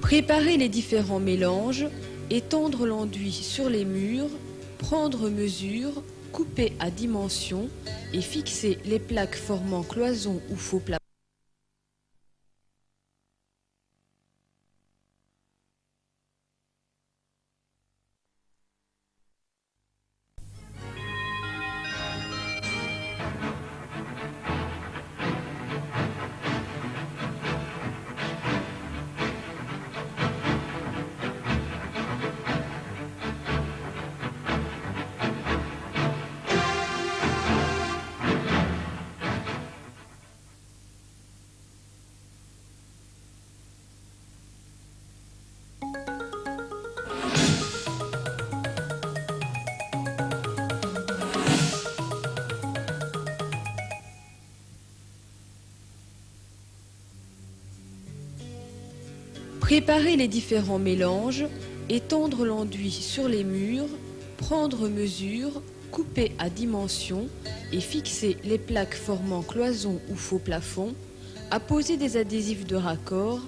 Préparer les différents mélanges, étendre l'enduit sur les murs, prendre mesure, couper à dimension et fixer les plaques formant cloison ou faux plafond. Préparer les différents mélanges, étendre l'enduit sur les murs, prendre mesure, couper à dimension et fixer les plaques formant cloison ou faux plafond, apposer des adhésifs de raccord.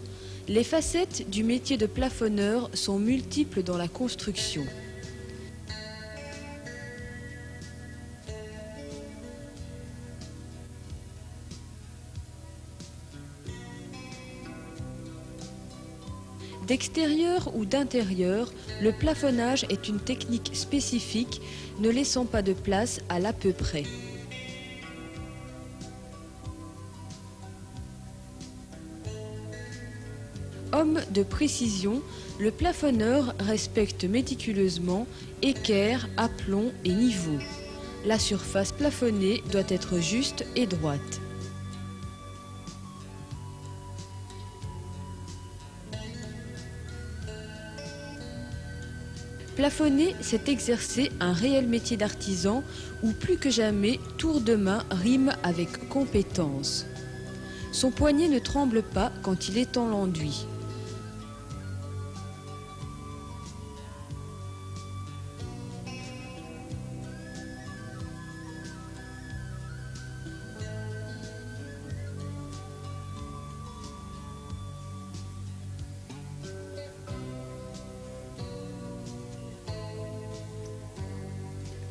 Les facettes du métier de plafonneur sont multiples dans la construction. D'extérieur ou d'intérieur, le plafonnage est une technique spécifique, ne laissant pas de place à l'à peu près. Homme de précision, le plafonneur respecte méticuleusement équerre, aplomb et niveau. La surface plafonnée doit être juste et droite. Plafonner, c'est exercer un réel métier d'artisan où plus que jamais, tour de main rime avec compétence. Son poignet ne tremble pas quand il étend l'enduit.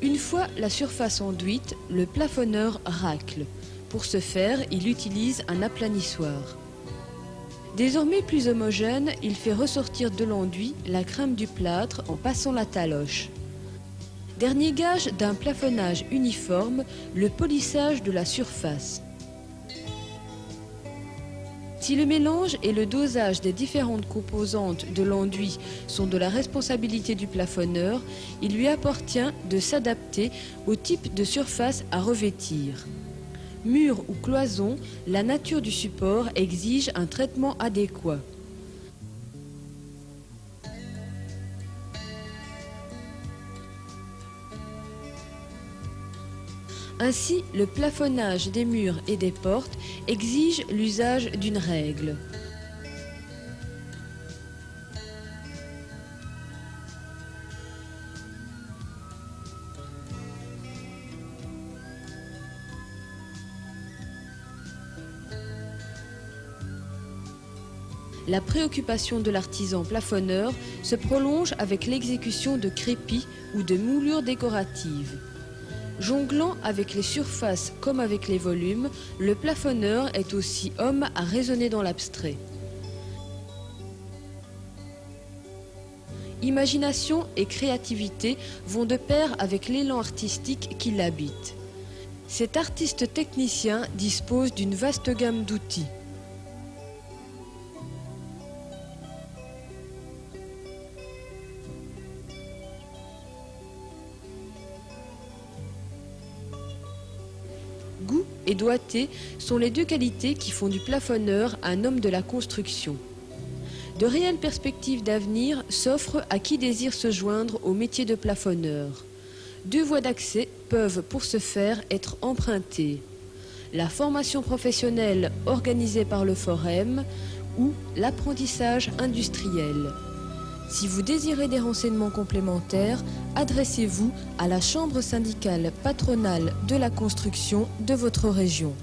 Une fois la surface enduite, le plafonneur racle. Pour ce faire, il utilise un aplanissoir. Désormais plus homogène, il fait ressortir de l'enduit la crème du plâtre en passant la taloche. Dernier gage d'un plafonnage uniforme, le polissage de la surface. Si le mélange et le dosage des différentes composantes de l'enduit sont de la responsabilité du plafonneur, il lui appartient de s'adapter au type de surface à revêtir. Mur ou cloison, la nature du support exige un traitement adéquat. Ainsi, le plafonnage des murs et des portes exige l'usage d'une règle. La préoccupation de l'artisan plafonneur se prolonge avec l'exécution de crépis ou de moulures décoratives. Jonglant avec les surfaces comme avec les volumes, le plafonneur est aussi homme à raisonner dans l'abstrait. Imagination et créativité vont de pair avec l'élan artistique qui l'habite. Cet artiste technicien dispose d'une vaste gamme d'outils. Goût et doigté sont les deux qualités qui font du plafonneur un homme de la construction. De réelles perspectives d'avenir s'offrent à qui désire se joindre au métier de plafonneur. Deux voies d'accès peuvent pour ce faire être empruntées. La formation professionnelle organisée par le Forem ou l'apprentissage industriel. Si vous désirez des renseignements complémentaires, adressez-vous à la Chambre syndicale patronale de la construction de votre région.